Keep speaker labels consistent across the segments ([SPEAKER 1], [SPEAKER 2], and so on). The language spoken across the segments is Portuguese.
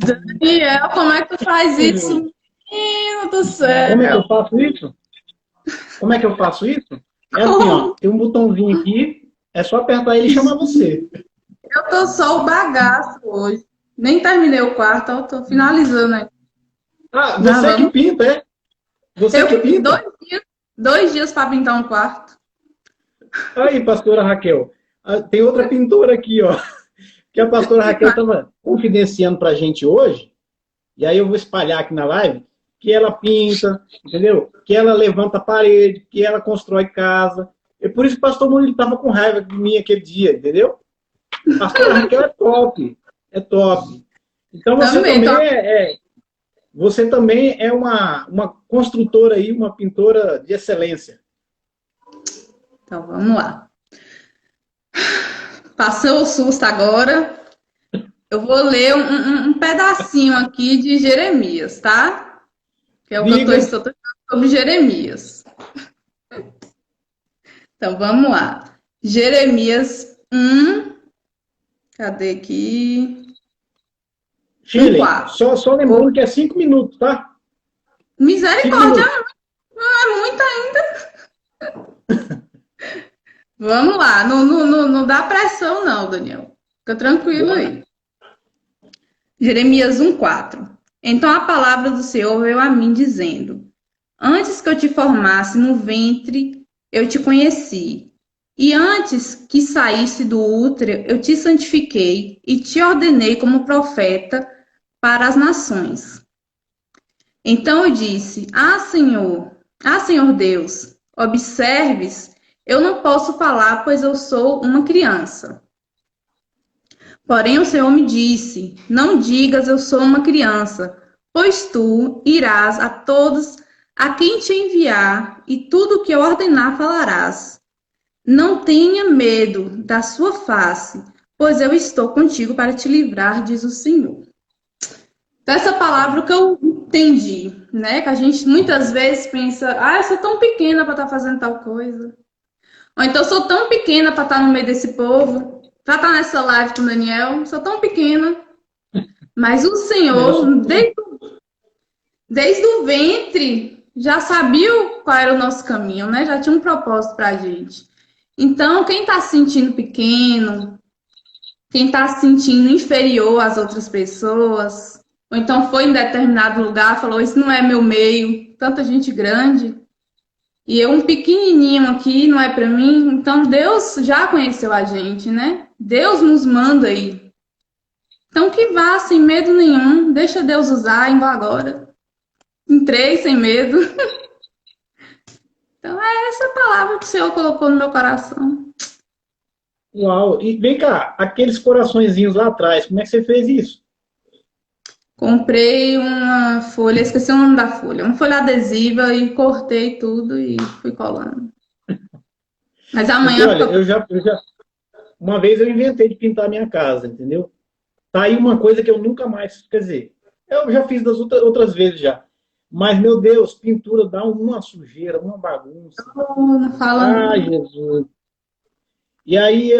[SPEAKER 1] Daniel, como é que tu faz isso? Menino do
[SPEAKER 2] Como é que
[SPEAKER 1] céu!
[SPEAKER 2] eu faço isso? Como é que eu faço isso? É assim, ó,
[SPEAKER 1] Como?
[SPEAKER 2] tem um botãozinho aqui, é só apertar ele e chamar você.
[SPEAKER 1] Eu tô só o bagaço hoje. Nem terminei o quarto, eu tô finalizando aí.
[SPEAKER 2] Ah,
[SPEAKER 1] Mas
[SPEAKER 2] você que
[SPEAKER 1] vamos.
[SPEAKER 2] pinta, é? Você
[SPEAKER 1] Eu
[SPEAKER 2] que
[SPEAKER 1] que
[SPEAKER 2] pinta?
[SPEAKER 1] dois dias para pintar um quarto.
[SPEAKER 2] Aí, pastora Raquel, tem outra pintora aqui, ó, que a pastora Raquel estava confidenciando pra gente hoje, e aí eu vou espalhar aqui na live, que ela pinta, entendeu? Que ela levanta a parede, que ela constrói casa. É por isso que o pastor Murilo estava com raiva de mim aquele dia, entendeu? Pastora Raquel é top, é top. Então
[SPEAKER 1] Também, tô.
[SPEAKER 2] você também é uma construtora aí, uma pintora de excelência.
[SPEAKER 1] Então vamos lá. Passou o susto agora. Eu vou ler um pedacinho aqui de Jeremias, tá? Que é o que eu tô
[SPEAKER 2] Diga,
[SPEAKER 1] estudando sobre Jeremias. Então vamos lá. Jeremias 1, cadê aqui? Um
[SPEAKER 2] Shirley,
[SPEAKER 1] 4.
[SPEAKER 2] só lembrando que é 5 minutos, tá? Cinco
[SPEAKER 1] Misericórdia,
[SPEAKER 2] minutos.
[SPEAKER 1] não é muito ainda. Vamos lá, não dá pressão não, Daniel. Fica tranquilo
[SPEAKER 2] Bora.
[SPEAKER 1] aí. Jeremias 1:4. Então a palavra do Senhor veio a mim dizendo: Antes que eu te formasse no ventre, eu te conheci. E antes que saísse do útero, eu te santifiquei e te ordenei como profeta para as nações. Então eu disse: Ah, Senhor Deus, observes, eu não posso falar, pois eu sou uma criança. Porém o Senhor me disse: Não digas eu sou uma criança, pois tu irás a todos a quem te enviar, e tudo o que eu ordenar falarás. Não tenha medo da sua face, pois eu estou contigo para te livrar, diz o Senhor. Então, essa palavra que eu entendi, né? Que a gente muitas vezes pensa, eu sou tão pequena para estar fazendo tal coisa. Ou então, eu sou tão pequena para estar no meio desse povo, para estar nessa live com o Daniel, sou tão pequena. Mas o
[SPEAKER 2] Mas eu sou
[SPEAKER 1] Senhor, desde o ventre, já sabia qual era o nosso caminho, né? Já tinha um propósito para a gente. Então, quem está se sentindo pequeno, quem está se sentindo inferior às outras pessoas, ou então foi em determinado lugar, falou: Isso não é meu meio, tanta gente grande, e eu um pequenininho aqui, não é para mim. Então, Deus já conheceu a gente, né? Deus nos manda aí. Então, que vá sem medo nenhum, deixa Deus usar, indo agora. Entrei sem medo. Então, é essa palavra que o Senhor colocou no meu coração.
[SPEAKER 2] uau. E vem cá, aqueles coraçõezinhos lá atrás, como é que você fez isso?
[SPEAKER 1] Comprei uma folha, esqueci o nome da folha, uma folha adesiva e cortei tudo e fui colando. Mas
[SPEAKER 2] Porque,
[SPEAKER 1] amanhã
[SPEAKER 2] olha,
[SPEAKER 1] fica.
[SPEAKER 2] uma vez eu inventei de pintar a minha casa, entendeu? Tá aí uma coisa que eu nunca mais, quer dizer, eu já fiz das outras vezes já. Mas, meu Deus, pintura dá uma sujeira, uma bagunça.
[SPEAKER 1] Oh, não fala
[SPEAKER 2] Ah,
[SPEAKER 1] não.
[SPEAKER 2] Jesus. E aí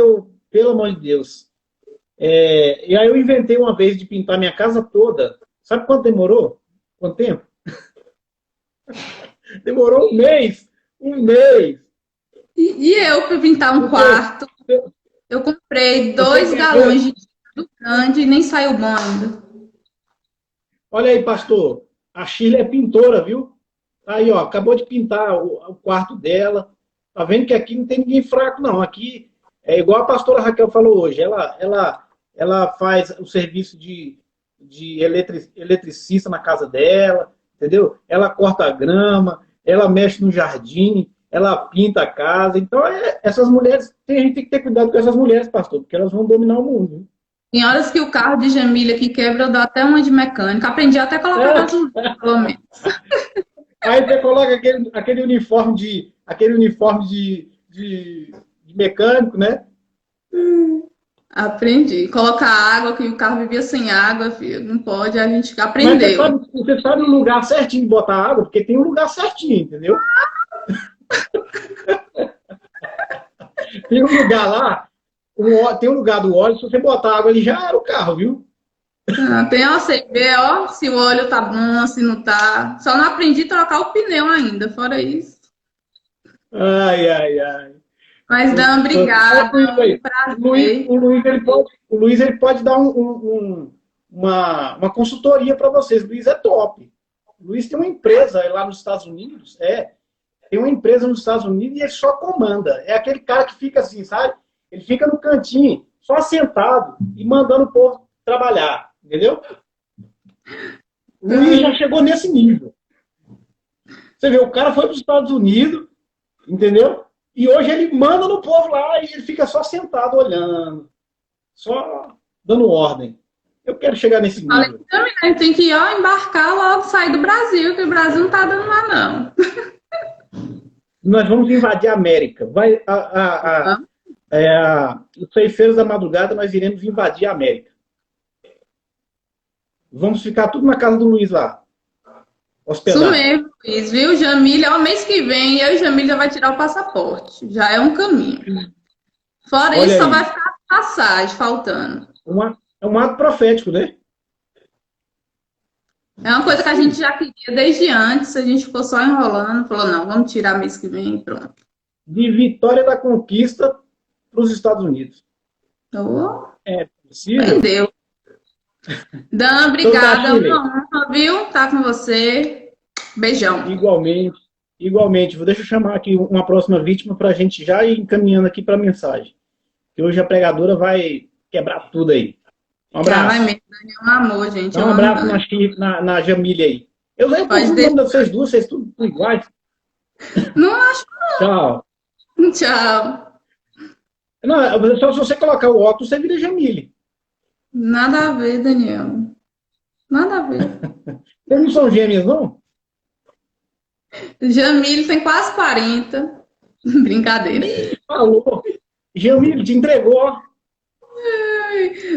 [SPEAKER 2] pelo amor de Deus, e aí eu inventei uma vez de pintar minha casa toda. Sabe quanto demorou? Quanto tempo? Demorou um mês. Um mês.
[SPEAKER 1] E eu fui pintar um
[SPEAKER 2] Porque
[SPEAKER 1] quarto. Eu comprei
[SPEAKER 2] você
[SPEAKER 1] dois
[SPEAKER 2] quer ver?
[SPEAKER 1] galões de tinta grande e nem saiu bom ainda.
[SPEAKER 2] Olha aí, pastor. A Shirley é pintora, viu? Aí, ó, acabou de pintar o quarto dela. Tá vendo que aqui não tem ninguém fraco, não. Aqui é igual a pastora Raquel falou hoje. Ela faz o serviço de eletricista na casa dela, entendeu? Ela corta a grama, ela mexe no jardim, ela pinta a casa. Então, essas mulheres, a gente tem que ter cuidado com essas mulheres, pastor, porque elas vão dominar o mundo. Viu?
[SPEAKER 1] Tem horas que o carro de Jamília que quebra, eu dou até uma de mecânica. Aprendi até a colocar
[SPEAKER 2] É.
[SPEAKER 1] gasolina, pelo menos.
[SPEAKER 2] Aí você coloca aquele uniforme de mecânico, né?
[SPEAKER 1] Aprendi. Colocar água, que o carro vivia sem água, filho. Não pode, a gente
[SPEAKER 2] Mas
[SPEAKER 1] aprendeu.
[SPEAKER 2] você sabe o lugar certinho de botar água, porque tem um lugar certinho, entendeu? Tem um lugar lá, tem um lugar do óleo, se você botar água ali já era o carro, viu?
[SPEAKER 1] Ah, tem ó, você vê, ó, se o óleo tá bom, se não tá. Só não aprendi a trocar o pneu ainda, fora isso.
[SPEAKER 2] Ai, ai, ai.
[SPEAKER 1] Mas, Dan,
[SPEAKER 2] Fala
[SPEAKER 1] obrigada.
[SPEAKER 2] com ele
[SPEAKER 1] Um
[SPEAKER 2] aí.
[SPEAKER 1] prazer.
[SPEAKER 2] O Luiz ele pode dar uma consultoria para vocês. O Luiz é top. O Luiz tem uma empresa lá nos Estados Unidos. Tem uma empresa nos Estados Unidos e ele só comanda. É aquele cara que fica assim, sabe? Ele fica no cantinho, só sentado e mandando o povo trabalhar. Entendeu? O Luiz já chegou nesse nível. Você vê, o cara foi para os Estados Unidos, entendeu? E hoje ele manda no povo lá e ele fica só sentado olhando, só dando ordem. Eu quero chegar nesse
[SPEAKER 1] Falei
[SPEAKER 2] nível.
[SPEAKER 1] também, né? Tem que ó, embarcar logo, sair do Brasil, que o Brasil não tá dando lá, não.
[SPEAKER 2] Nós vamos invadir a América. Os ceifeiros da madrugada, nós iremos invadir a América. Vamos ficar tudo na casa do Luiz lá,
[SPEAKER 1] Isso
[SPEAKER 2] hospedado.
[SPEAKER 1] mesmo, Luiz, viu? Jamília, ó, mês que vem, eu e Jamília já vai tirar o passaporte. Já é um caminho. Fora
[SPEAKER 2] Olha
[SPEAKER 1] isso, só vai
[SPEAKER 2] aí.
[SPEAKER 1] ficar a passagem faltando.
[SPEAKER 2] É um ato profético, né?
[SPEAKER 1] É uma coisa que a gente já queria desde antes, a gente ficou só enrolando, falou, não, vamos tirar mês que vem e pronto.
[SPEAKER 2] De vitória da conquista para os Estados Unidos.
[SPEAKER 1] Oh,
[SPEAKER 2] É possível?
[SPEAKER 1] entendeu? Dan,
[SPEAKER 2] Então tá,
[SPEAKER 1] obrigada,
[SPEAKER 2] Chile.
[SPEAKER 1] uma honra, viu? Tá com você. Beijão.
[SPEAKER 2] Igualmente. Igualmente. Deixa eu chamar aqui uma próxima vítima para a gente já ir encaminhando aqui para a mensagem. Que hoje a pregadora vai quebrar tudo aí. Um
[SPEAKER 1] Já vai
[SPEAKER 2] abraço.
[SPEAKER 1] mesmo, Dani, é um amor, gente,
[SPEAKER 2] Dá
[SPEAKER 1] eu
[SPEAKER 2] um
[SPEAKER 1] amo
[SPEAKER 2] abraço
[SPEAKER 1] Dani.
[SPEAKER 2] na Jamília aí. Eu lembro
[SPEAKER 1] Pode
[SPEAKER 2] o nome
[SPEAKER 1] deixar.
[SPEAKER 2] de vocês duas, vocês tudo iguais.
[SPEAKER 1] Não acho.
[SPEAKER 2] Tchau.
[SPEAKER 1] Tchau.
[SPEAKER 2] Não, só se você colocar o óculos, você vira Jamília.
[SPEAKER 1] Nada a ver, Daniel. Nada a ver.
[SPEAKER 2] Vocês não são gêmeas, não?
[SPEAKER 1] Jamile tem quase 40. Brincadeira.
[SPEAKER 2] Falou. Jamília te entregou, ó.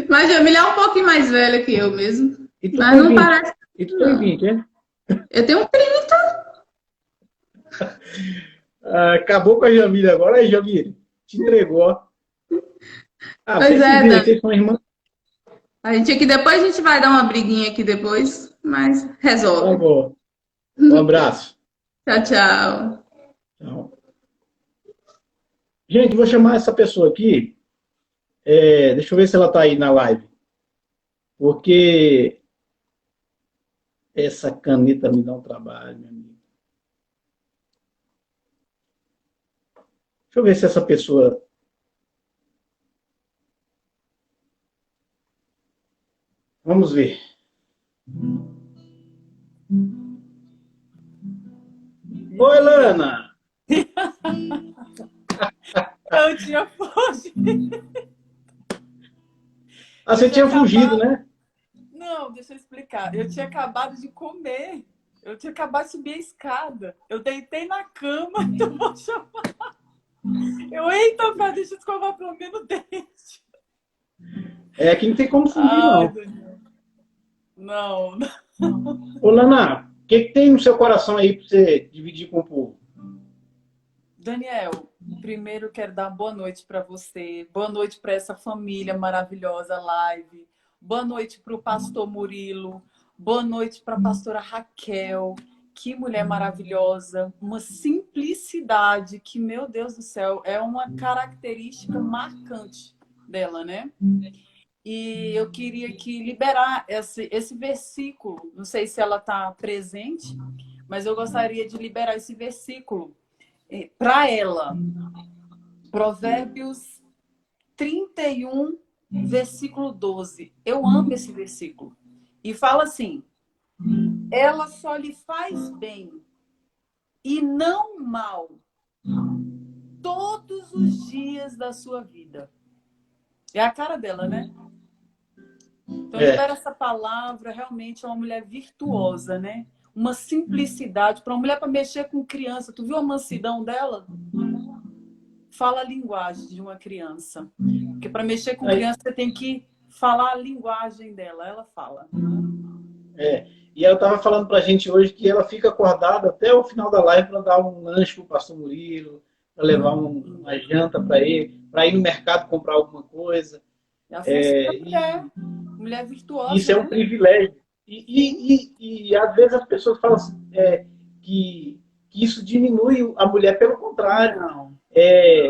[SPEAKER 1] Mas Jamile é um pouquinho mais velha que eu mesmo.
[SPEAKER 2] E tu
[SPEAKER 1] Mas
[SPEAKER 2] tem
[SPEAKER 1] não
[SPEAKER 2] 20.
[SPEAKER 1] parece,
[SPEAKER 2] E tu tem
[SPEAKER 1] não.
[SPEAKER 2] 20, né?
[SPEAKER 1] Eu tenho 30.
[SPEAKER 2] Ah, acabou com a Jamília agora. Aí, Jamília, te entregou, ó. Ah,
[SPEAKER 1] Pois
[SPEAKER 2] vocês se
[SPEAKER 1] é,
[SPEAKER 2] viram,
[SPEAKER 1] Dani.
[SPEAKER 2] vocês são irmãs.
[SPEAKER 1] A gente aqui depois a gente vai dar uma briguinha aqui depois, mas
[SPEAKER 2] Tá
[SPEAKER 1] resolve.
[SPEAKER 2] bom. Um abraço.
[SPEAKER 1] Tchau, tchau.
[SPEAKER 2] Tchau. Gente, vou chamar essa pessoa aqui. Deixa eu ver se ela está aí na live. Porque essa caneta me dá um trabalho, meu amigo. Deixa eu ver se essa pessoa. Vamos ver. Oi, Lana!
[SPEAKER 3] Eu tinha fugido.
[SPEAKER 2] Ah,
[SPEAKER 3] Eu
[SPEAKER 2] você
[SPEAKER 3] tinha
[SPEAKER 2] tinha fugido,
[SPEAKER 3] acabado.
[SPEAKER 2] né?
[SPEAKER 3] Não, deixa eu explicar. Eu tinha acabado de comer. Eu tinha acabado de subir a escada. Eu deitei na cama, então vou chamar. Eita, cara, deixa eu escovar pelo menos o dente.
[SPEAKER 2] É que não tem como fugir,
[SPEAKER 3] Ai,
[SPEAKER 2] não.
[SPEAKER 3] Daniel. Não.
[SPEAKER 2] Ô, Lana, o que tem no seu coração aí para você dividir com o povo?
[SPEAKER 3] Daniel, primeiro quero dar boa noite para você. Boa noite para essa família maravilhosa live. Boa noite para o pastor Murilo. Boa noite para a pastora Raquel. Que mulher maravilhosa. Uma simplicidade que, meu Deus do céu, é uma característica marcante dela, né? E eu queria que liberar esse versículo. Não sei se ela está presente, mas eu gostaria de liberar esse versículo para ela. Provérbios 31, versículo 12. Eu amo esse versículo. E fala assim: ela só lhe faz bem e não mal todos os dias da sua vida. É a cara dela, né? Então, libera essa palavra. Realmente é uma mulher virtuosa, né? Uma simplicidade. Para uma mulher para mexer com criança. Tu viu a mansidão dela? Fala a linguagem de uma criança. Porque para mexer com criança, você tem que falar a linguagem dela. Ela fala.
[SPEAKER 2] E ela estava falando para a gente hoje que ela fica acordada até o final da live para dar um lanche para o pastor Murilo, para levar uma janta para ele, para ir no mercado comprar alguma coisa.
[SPEAKER 3] É a função da mulher. Mulher
[SPEAKER 2] Isso
[SPEAKER 3] virtuosa,
[SPEAKER 2] é um
[SPEAKER 3] né?
[SPEAKER 2] privilégio. E às vezes as pessoas falam assim, que isso diminui a mulher, pelo contrário.
[SPEAKER 3] Não.
[SPEAKER 2] É,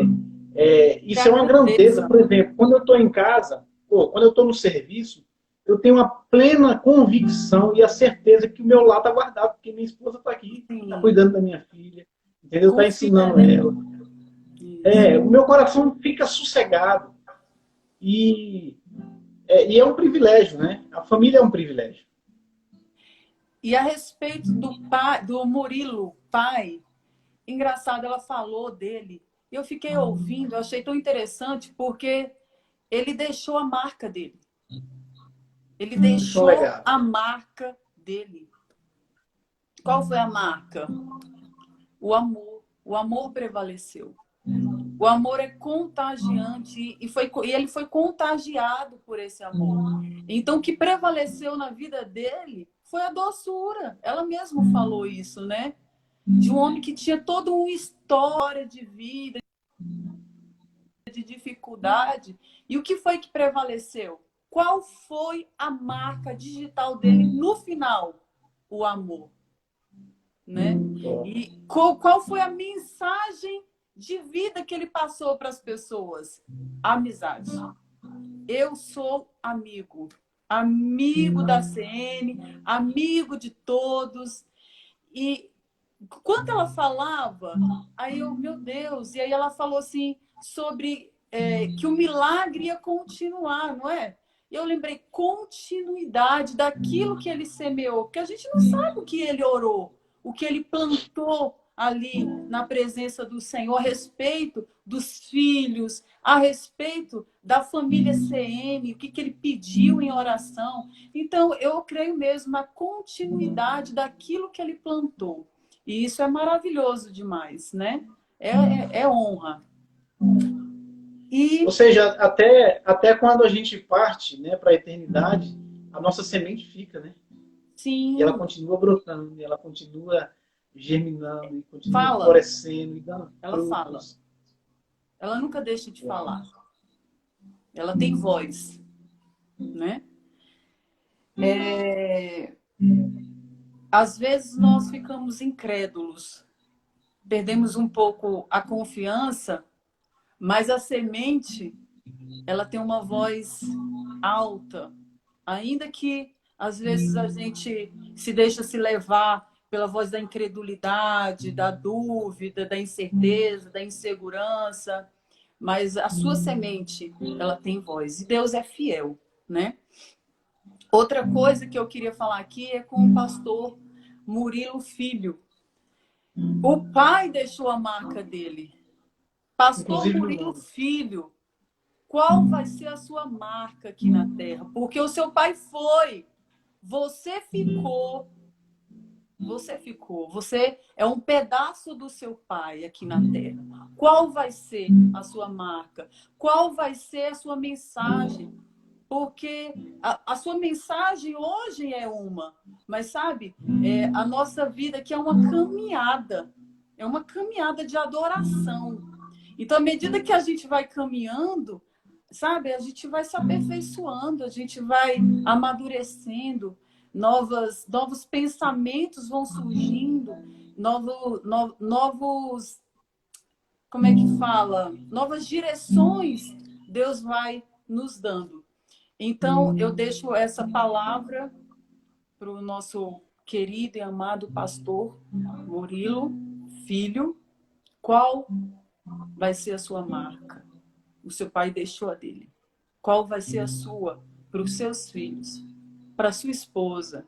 [SPEAKER 3] Que
[SPEAKER 2] isso é uma grandeza.
[SPEAKER 3] agradeça.
[SPEAKER 2] Por exemplo, quando eu estou em casa, quando eu estou no serviço, eu tenho uma plena convicção e a certeza que o meu lar está guardado, porque minha esposa está aqui, está
[SPEAKER 3] Sim.
[SPEAKER 2] cuidando da minha filha, entendeu? Está
[SPEAKER 3] Confia,
[SPEAKER 2] ensinando
[SPEAKER 3] né?
[SPEAKER 2] ela.
[SPEAKER 3] Isso.
[SPEAKER 2] O meu coração fica sossegado. E, e é um privilégio, né? A família é um privilégio.
[SPEAKER 3] E a respeito do pai, do Murilo, pai, engraçado, ela falou dele. Eu fiquei ouvindo, eu achei tão interessante, porque ele deixou a marca dele. Ele
[SPEAKER 2] Isso é um
[SPEAKER 3] deixou
[SPEAKER 2] legado.
[SPEAKER 3] a marca dele. Qual foi a marca? O amor. O amor prevaleceu. O amor é contagiante e ele foi contagiado por esse amor. Então, o que prevaleceu na vida dele foi a doçura. Ela mesma falou isso, né? De um homem que tinha toda uma história de vida, de dificuldade. E o que foi que prevaleceu? Qual foi a marca digital dele no final? O amor, né? E qual foi a mensagem de vida que ele passou para as pessoas? Amizade. Eu sou amigo. Amigo da CN, amigo de todos. E quando ela falava, aí eu, meu Deus, e aí ela falou assim sobre que o milagre ia continuar, não é? E eu lembrei, continuidade daquilo que ele semeou, porque a gente não sabe o que ele orou, o que ele plantou ali na presença do Senhor, a respeito dos filhos, a respeito da família CM, o que ele pediu em oração. Então, eu creio mesmo na continuidade daquilo que ele plantou. E isso é maravilhoso demais, né? É honra.
[SPEAKER 2] Ou
[SPEAKER 3] E
[SPEAKER 2] seja, até quando a gente parte, né, para a eternidade, a nossa semente fica, né? E ela
[SPEAKER 3] sim,
[SPEAKER 2] continua brotando, e ela continua germinando, e continua
[SPEAKER 3] fala,
[SPEAKER 2] florescendo, e dando
[SPEAKER 3] ela fala.
[SPEAKER 2] frutos.
[SPEAKER 3] Ela nunca deixa de
[SPEAKER 2] Uau.
[SPEAKER 3] falar. Ela tem voz, né? Às vezes nós ficamos incrédulos, perdemos um pouco a confiança, mas a semente, ela tem uma voz alta, ainda que às vezes a gente se deixa se levar pela voz da incredulidade, da dúvida, da incerteza, da insegurança, mas a sua semente, ela tem voz. E Deus é fiel, né? Outra coisa que eu queria falar aqui é com o pastor Murilo Filho. O pai deixou a marca dele. Pastor
[SPEAKER 2] Inclusive no
[SPEAKER 3] Murilo
[SPEAKER 2] nome.
[SPEAKER 3] Filho, qual vai ser a sua marca aqui na terra? Porque o seu pai foi, você ficou, você é um pedaço do seu pai aqui na terra. Qual vai ser a sua marca? Qual vai ser a sua mensagem? Porque a sua mensagem hoje é uma, mas sabe, a nossa vida aqui é uma caminhada de adoração. Então, à medida que a gente vai caminhando, sabe, a gente vai se aperfeiçoando, a gente vai amadurecendo, novos pensamentos vão surgindo, novos, como é que fala? Novas direções Deus vai nos dando. Então, eu deixo essa palavra para o nosso querido e amado pastor Murilo Filho. Qual vai ser a sua marca? O seu pai deixou a dele. Qual vai ser a sua para os seus filhos, para a sua esposa,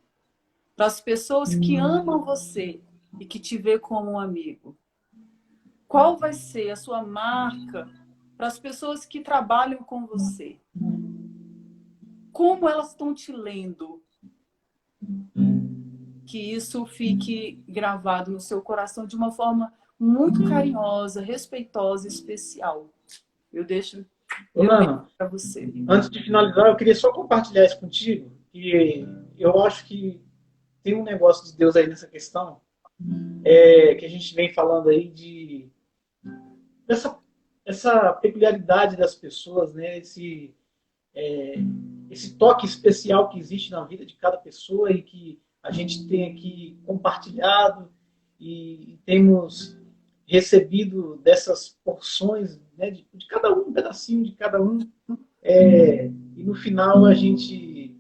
[SPEAKER 3] para as pessoas que amam você e que te vê como um amigo? Qual vai ser a sua marca para as pessoas que trabalham com você? Como elas estão te lendo? Que isso fique gravado no seu coração de uma forma muito carinhosa, respeitosa, especial. Eu deixo
[SPEAKER 2] Ô,
[SPEAKER 3] meu bem
[SPEAKER 2] Nana,
[SPEAKER 3] para você.
[SPEAKER 2] antes de finalizar, eu queria só compartilhar isso contigo, que eu acho que tem um negócio de Deus aí nessa questão, que a gente vem falando aí dessa essa peculiaridade das pessoas, né? esse toque especial que existe na vida de cada pessoa e que a gente tem aqui compartilhado e temos recebido dessas porções, né, de cada um pedacinho de cada um, e no final a gente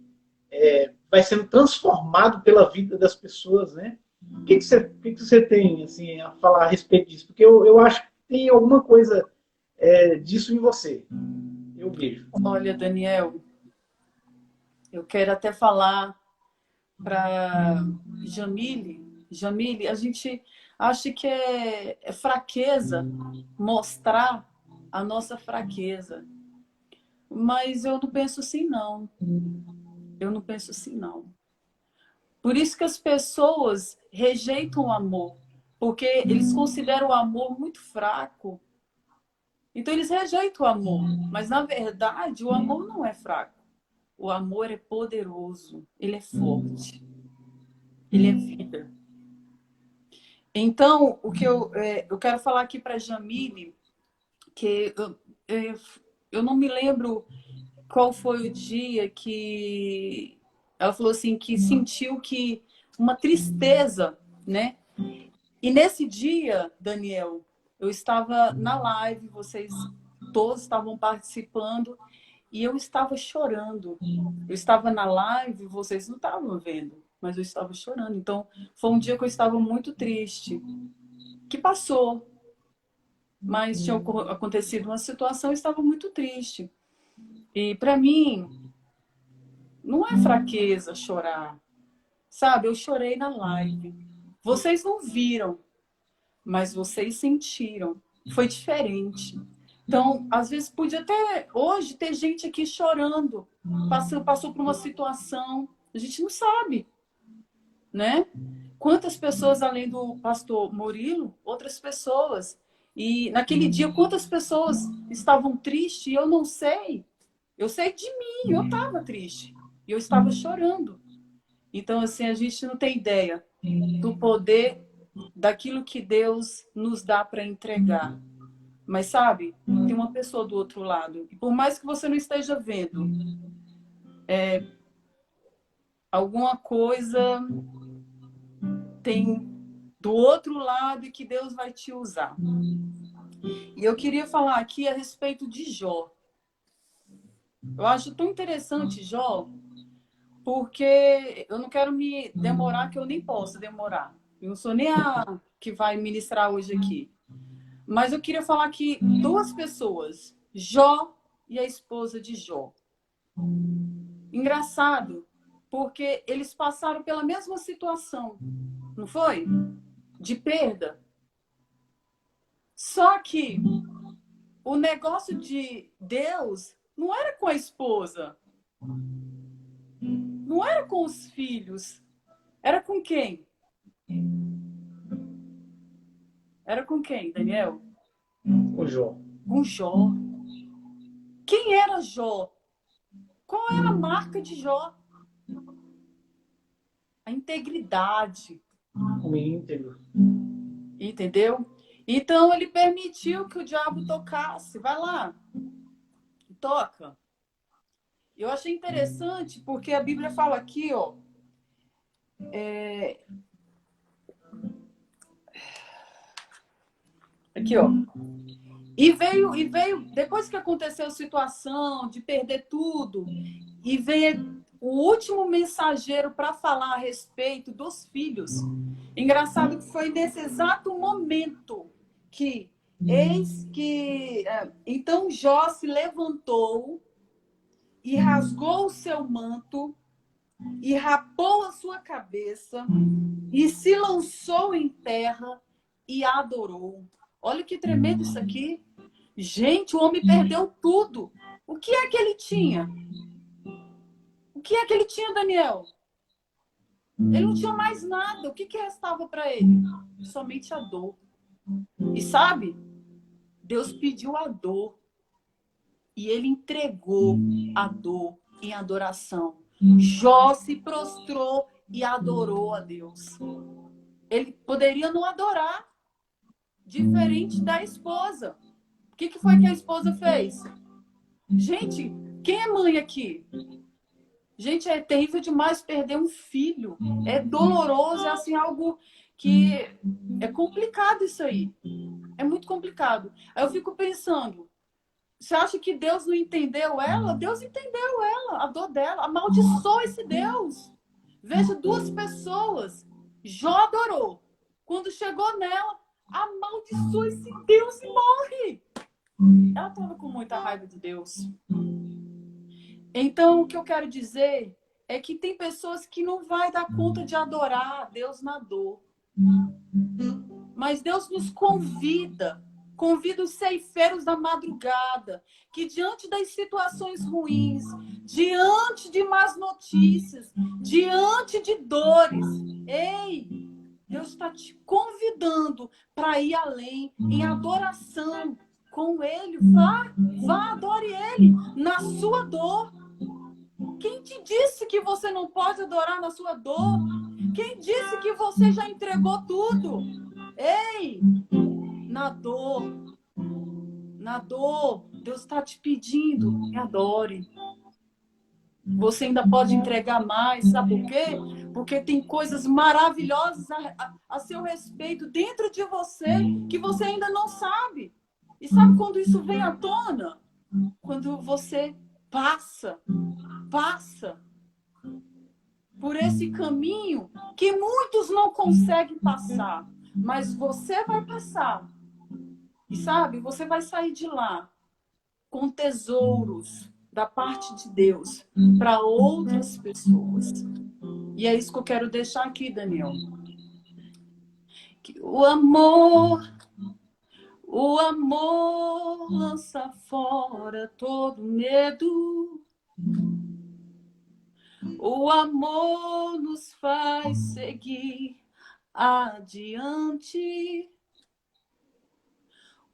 [SPEAKER 2] vai sendo transformado pela vida das pessoas, né? O que você tem assim, a falar a respeito disso? Porque eu acho que tem alguma coisa disso em você. Eu vejo.
[SPEAKER 3] Olha, Daniel, eu quero até falar para Jamile. Jamile, a gente acha que é fraqueza mostrar a nossa fraqueza. Mas eu não penso assim, não. Eu não penso assim, não. Por isso que as pessoas rejeitam o amor. Porque eles consideram o amor muito fraco. Então eles rejeitam o amor. Mas, na verdade, o amor não é fraco. O amor é poderoso. Ele é forte. Ele é vida. Então, o que eu quero falar aqui para a Jamile, que eu não me lembro qual foi o dia que ela falou assim, que sentiu que uma tristeza, né? E nesse dia, Daniel, eu estava na live, vocês todos estavam participando, e eu estava chorando. Eu estava na live, vocês não estavam vendo, mas eu estava chorando. Então, foi um dia que eu estava muito triste, que passou, mas tinha acontecido uma situação, eu estava muito triste. E para mim, não é fraqueza chorar, sabe? Eu chorei na live. Vocês não viram, mas vocês sentiram. Foi diferente. Então, às vezes, podia até hoje ter gente aqui chorando, passou por uma situação, a gente não sabe, né? Quantas pessoas, além do pastor Murilo, outras pessoas. E naquele dia, quantas pessoas estavam tristes e eu não sei. Eu sei de mim, eu estava triste. E eu estava chorando. Então, assim, a gente não tem ideia do poder daquilo que Deus nos dá para entregar. Mas, sabe, tem uma pessoa do outro lado. E por mais que você não esteja vendo, alguma coisa tem do outro lado e que Deus vai te usar. E eu queria falar aqui a respeito de Jó. Eu acho tão interessante Jó, porque eu não quero me demorar, que eu nem posso demorar. Eu não sou nem a que vai ministrar hoje aqui. Mas eu queria falar aqui duas pessoas, Jó e a esposa de Jó. Engraçado, porque eles passaram pela mesma situação, não foi? De perda. Só que o negócio de Deus não era com a esposa, não era com os filhos, era com quem? Era com quem, Daniel?
[SPEAKER 2] Com Jó.
[SPEAKER 3] Com Jó. Quem era Jó? Qual era a marca de Jó? A integridade.
[SPEAKER 2] Homem íntegro.
[SPEAKER 3] Entendeu? Então ele permitiu que o diabo tocasse. Vai lá, toca. Eu achei interessante porque a Bíblia fala aqui, ó. Aqui, ó. E veio, depois que aconteceu a situação de perder tudo, e veio o último mensageiro para falar a respeito dos filhos. Engraçado que foi nesse exato momento que, eis que... Então Jó se levantou e rasgou o seu manto e rapou a sua cabeça e se lançou em terra e adorou. Olha que tremendo isso aqui. Gente, o homem perdeu tudo. O que é que ele tinha? O que é que ele tinha, Daniel? Ele não tinha mais nada. O que restava para ele? Somente a dor. E sabe? Deus pediu a dor. E ele entregou a dor em adoração. Jó se prostrou e adorou a Deus. Ele poderia não adorar. Diferente da esposa. O que foi que a esposa fez? Gente, Quem é mãe aqui? Gente, é terrível demais perder um filho. É doloroso, é assim, algo que é complicado isso aí. É muito complicado. Aí eu fico pensando, você acha que Deus não entendeu ela? Deus entendeu ela, a dor dela. Amaldiçoa esse Deus. Veja duas pessoas. Jó adorou. Quando chegou nela, amaldiçoa esse Deus e morre. Ela estava com muita raiva de Deus. Então, o que eu quero dizer é que tem pessoas que não vai dar conta de adorar a Deus na dor. Mas Deus nos convida os ceifeiros da madrugada, que diante das situações ruins, diante de más notícias, diante de dores, ei, Deus está te convidando para ir além, em adoração com Ele. Vá, adore Ele na sua dor. Quem te disse que você não pode adorar na sua dor? Quem disse que você já entregou tudo? Ei, na dor, Deus está te pedindo, me adore. Você ainda pode entregar mais, sabe por quê? Porque tem coisas maravilhosas a seu respeito dentro de você que você ainda não sabe. E sabe quando isso vem à tona? Quando você passa por esse caminho que muitos não conseguem passar, mas você vai passar. E sabe, você vai sair de lá com tesouros da parte de Deus para outras pessoas. E é isso que eu quero deixar aqui, Daniel. Que o amor lança fora todo medo. O amor nos faz seguir adiante.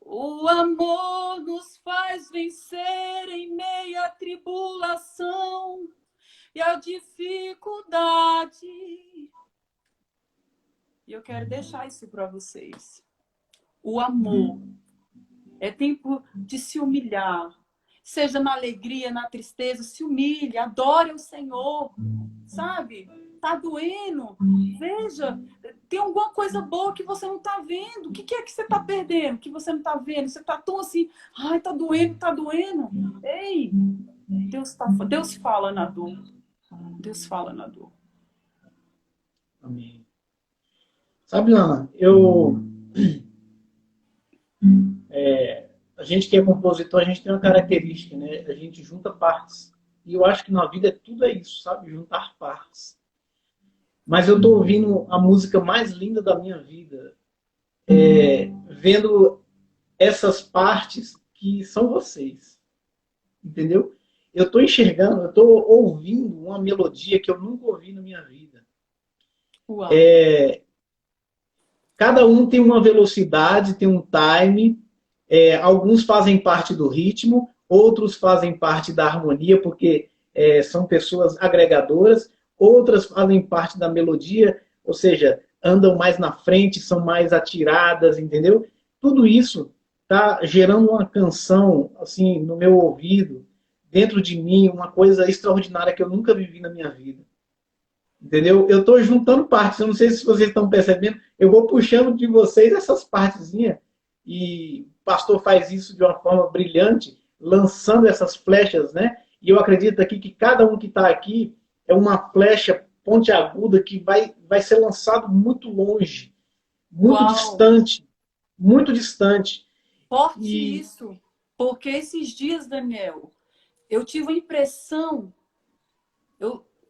[SPEAKER 3] O amor nos faz vencer em meio à tribulação e à dificuldade. E eu quero deixar isso para vocês. O amor é tempo de se humilhar. Seja na alegria, na tristeza, se humilhe, adore o Senhor, sabe? Tá doendo? Veja, tem alguma coisa boa que você não tá vendo. O que é que você tá perdendo que você não tá vendo? Você tá tão assim, ai, tá doendo, tá doendo. Ei, Deus fala na dor. Deus fala na dor.
[SPEAKER 2] Amém. Sabe, Ana, a gente que é compositor, a gente tem uma característica, né? A gente junta partes. E eu acho que na vida tudo é isso, sabe? Juntar partes. Mas eu estou ouvindo a música mais linda da minha vida, vendo essas partes que são vocês. Entendeu? Eu estou enxergando, eu estou ouvindo uma melodia que eu nunca ouvi na minha vida.
[SPEAKER 3] Uau.
[SPEAKER 2] Cada um tem uma velocidade, tem um time. Alguns fazem parte do ritmo, outros fazem parte da harmonia, porque são pessoas agregadoras. Outras fazem parte da melodia, ou seja, andam mais na frente, são mais atiradas, entendeu? Tudo isso está gerando uma canção, assim, no meu ouvido, dentro de mim, uma coisa extraordinária que eu nunca vivi na minha vida. Entendeu? Eu estou juntando partes, eu não sei se vocês estão percebendo, eu vou puxando de vocês essas partezinhas, e o pastor faz isso de uma forma brilhante, lançando essas flechas, né? E eu acredito aqui que cada um que está aqui é uma flecha pontiaguda que vai ser lançado muito longe, muito
[SPEAKER 3] Uau.
[SPEAKER 2] distante, muito distante.
[SPEAKER 3] Forte isso, porque esses dias, Daniel, eu tive a impressão,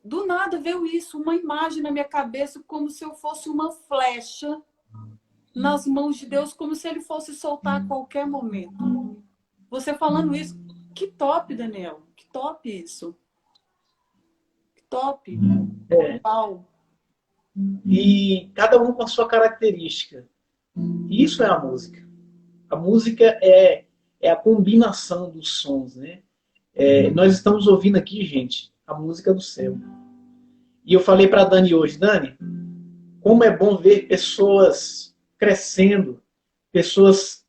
[SPEAKER 3] do nada veio isso, uma imagem na minha cabeça, como se eu fosse uma flecha nas mãos de Deus, como se Ele fosse soltar a qualquer momento. Você falando isso, que top, Daniel, que top isso. Top. Uau.
[SPEAKER 2] E cada um com a sua característica. Isso é a música. A música é a combinação dos sons, né? Nós estamos ouvindo aqui, gente, a música do céu. E eu falei para a Dani hoje, Dani, como é bom ver pessoas crescendo, pessoas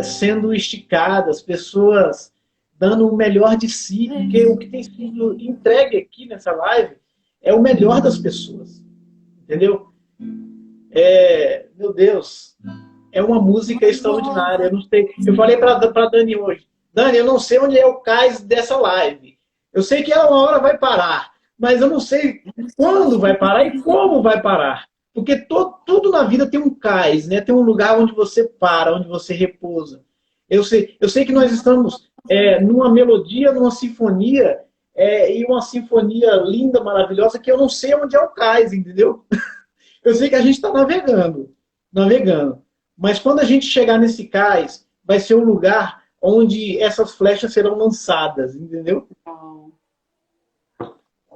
[SPEAKER 2] sendo esticadas, pessoas dando o melhor de si, porque o que tem sido entregue aqui nessa live é o melhor das pessoas. Entendeu? Meu Deus, é uma música extraordinária. Eu não sei. Eu falei para Dani hoje, Dani, eu não sei onde é o cais dessa live. Eu sei que ela uma hora vai parar, mas eu não sei quando vai parar e como vai parar. Porque tudo na vida tem um cais, né? Tem um lugar onde você para, onde você repousa. Eu sei que nós estamos numa melodia, numa sinfonia, e uma sinfonia linda, maravilhosa, que eu não sei onde é o cais, entendeu? Eu sei que a gente está navegando, navegando. Mas quando a gente chegar nesse cais, vai ser um lugar onde essas flechas serão lançadas, entendeu?
[SPEAKER 3] Uau.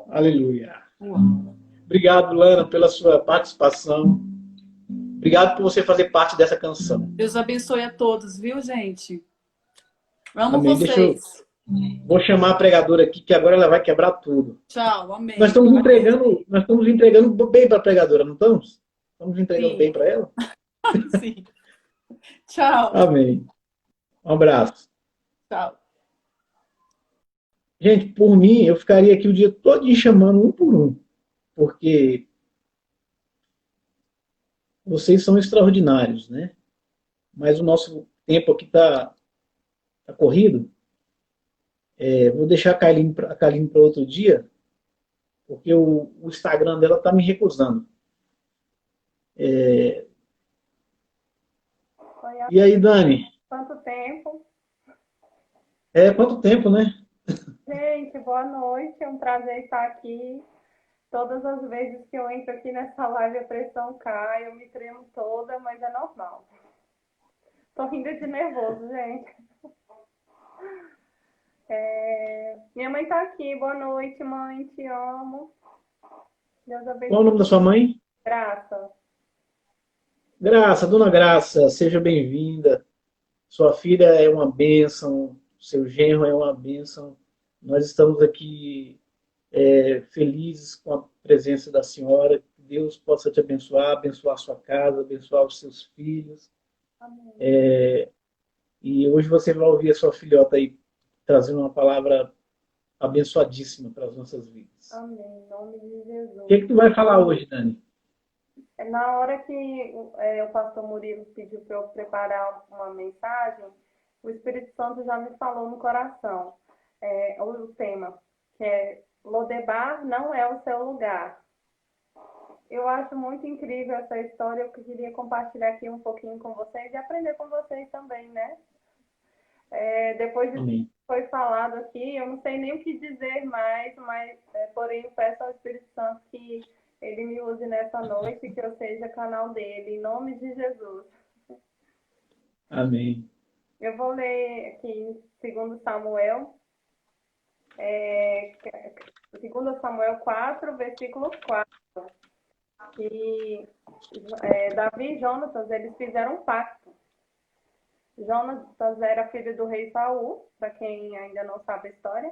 [SPEAKER 2] Aleluia.
[SPEAKER 3] Uau.
[SPEAKER 2] Obrigado, Lana, pela sua participação. Obrigado por você fazer parte dessa canção.
[SPEAKER 3] Deus abençoe a todos, viu, gente? Amo
[SPEAKER 2] Amém.
[SPEAKER 3] vocês.
[SPEAKER 2] Vou chamar a pregadora aqui, que agora ela vai quebrar tudo.
[SPEAKER 3] Tchau, amém.
[SPEAKER 2] Nós estamos entregando bem para a pregadora, não estamos? Estamos entregando bem para ela?
[SPEAKER 3] Sim. Tchau.
[SPEAKER 2] Amém. Um abraço.
[SPEAKER 3] Tchau.
[SPEAKER 2] Gente, por mim, eu ficaria aqui o dia todo chamando um por um, porque vocês são extraordinários, né? Mas o nosso tempo aqui está corrido. Vou deixar a Kaline para outro dia, porque o Instagram dela está me recusando. E aí, Dani?
[SPEAKER 4] Quanto tempo?
[SPEAKER 2] Quanto tempo, né?
[SPEAKER 4] Gente, boa noite. É um prazer estar aqui. Todas as vezes que eu entro aqui nessa live, a pressão cai, eu me tremo toda, mas é normal. Tô rindo de nervoso, gente. Minha mãe tá aqui. Boa noite, mãe. Te amo. Deus abençoe.
[SPEAKER 2] Qual o nome da sua mãe?
[SPEAKER 4] Graça.
[SPEAKER 2] Graça, dona Graça, seja bem-vinda. Sua filha é uma bênção, seu genro é uma bênção. Nós estamos aqui felizes com a presença da senhora. Que Deus possa te abençoar, abençoar a sua casa, abençoar os seus filhos.
[SPEAKER 4] Amém.
[SPEAKER 2] E hoje você vai ouvir a sua filhota aí trazendo uma palavra abençoadíssima para as nossas vidas.
[SPEAKER 4] Amém. Em nome de Jesus.
[SPEAKER 2] O que tu vai falar hoje, Dani?
[SPEAKER 4] Na hora que o pastor Murilo pediu para eu preparar uma mensagem, o Espírito Santo já me falou no coração o tema, que é Lodebar não é o seu lugar. Eu acho muito incrível essa história, eu queria compartilhar aqui um pouquinho com vocês e aprender com vocês também, né? Depois de que foi falado aqui, eu não sei nem o que dizer mais, mas porém eu peço ao Espírito Santo que ele me use nessa noite, que eu seja canal dele, em nome de Jesus.
[SPEAKER 2] Amém.
[SPEAKER 4] Eu vou ler aqui em 2 Samuel, 2 Samuel 4, versículo 4. Que Davi e Jonatas, eles fizeram um pacto. Jonatas era filho do rei Saul, para quem ainda não sabe a história.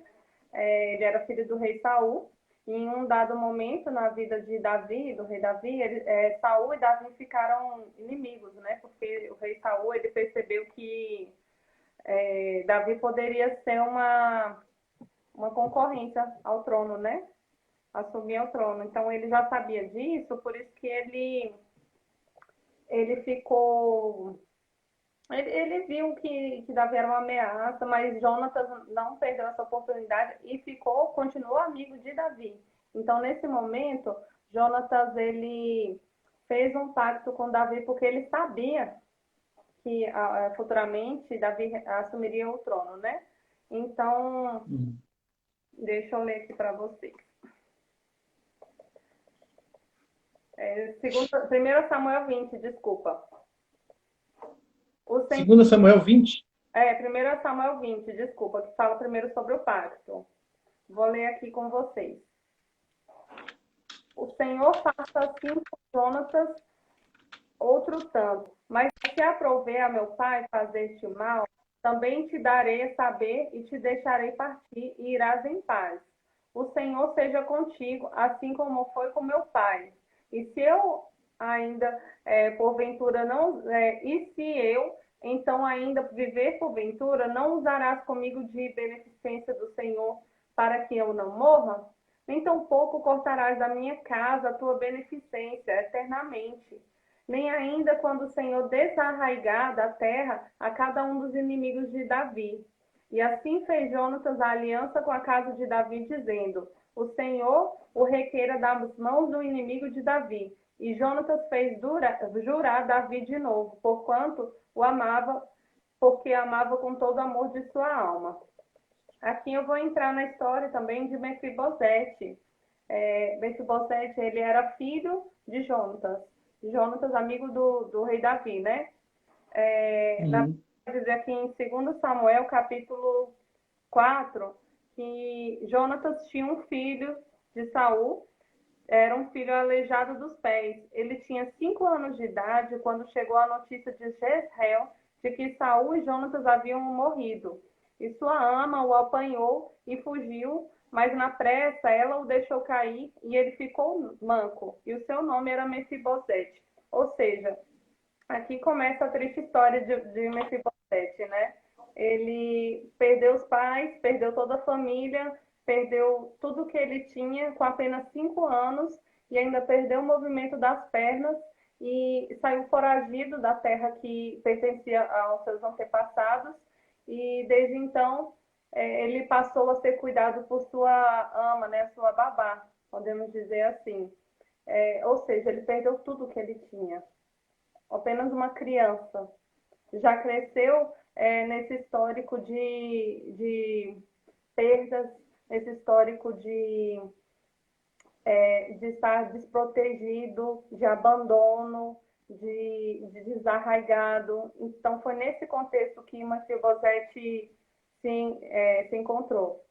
[SPEAKER 4] Ele era filho do rei Saul. E em um dado momento na vida de Davi, do rei Davi, Saul e Davi ficaram inimigos, né? Porque o rei Saul, ele percebeu que Davi poderia ser uma concorrência ao trono, né? Assumir ao trono. Então ele já sabia disso, por isso que ele ficou... Ele viu que Davi era uma ameaça, mas Jonatas não perdeu essa oportunidade e continuou amigo de Davi. Então, nesse momento, Jonatas, ele fez um pacto com Davi porque ele sabia que futuramente Davi assumiria o trono, né? Então, deixa eu ler aqui para vocês. 1 Samuel 20, desculpa.
[SPEAKER 2] 2 Samuel 20?
[SPEAKER 4] 1 Samuel 20, desculpa, que fala primeiro sobre o pacto. Vou ler aqui com vocês. O Senhor faça assim com Jonatas outro tanto, mas se aprouver a meu pai fazer-te mal, também te darei a saber e te deixarei partir e irás em paz. O Senhor seja contigo, assim como foi com meu pai. E se eu ainda, porventura, não... e se eu Então ainda viver porventura, não usarás comigo de beneficência do Senhor para que eu não morra? Nem tampouco cortarás da minha casa a tua beneficência eternamente. Nem ainda quando o Senhor desarraigar da terra a cada um dos inimigos de Davi. E assim fez Jonatas a aliança com a casa de Davi, dizendo: o Senhor o requeira das mãos do inimigo de Davi. E Jonatas fez jurar Davi de novo, porquanto o amava, porque amava com todo o amor de sua alma. Aqui eu vou entrar na história também de Mefibosete. Mefibosete, ele era filho de Jonatas. Jonatas, amigo do rei Davi, né?
[SPEAKER 2] Uhum.
[SPEAKER 4] Vai dizer aqui em 2 Samuel, capítulo 4, que Jonatas tinha um filho de Saul, era um filho aleijado dos pés. Ele tinha 5 anos de idade quando chegou a notícia de Jezreel de que Saul e Jonatas haviam morrido. E sua ama o apanhou e fugiu, mas na pressa ela o deixou cair e ele ficou manco. E o seu nome era Mefibosete. Ou seja, aqui começa a triste história de Mefibosete, né? Ele perdeu os pais, perdeu toda a família, perdeu tudo que ele tinha com apenas 5 anos e ainda perdeu o movimento das pernas e saiu foragido da terra que pertencia aos seus antepassados e desde então ele passou a ser cuidado por sua ama, né, sua babá, podemos dizer assim. Ou seja, ele perdeu tudo que ele tinha, apenas uma criança. Já cresceu nesse histórico de perdas, nesse histórico de estar desprotegido, de abandono, de desarraigado. Então, foi nesse contexto que Mefibosete se encontrou.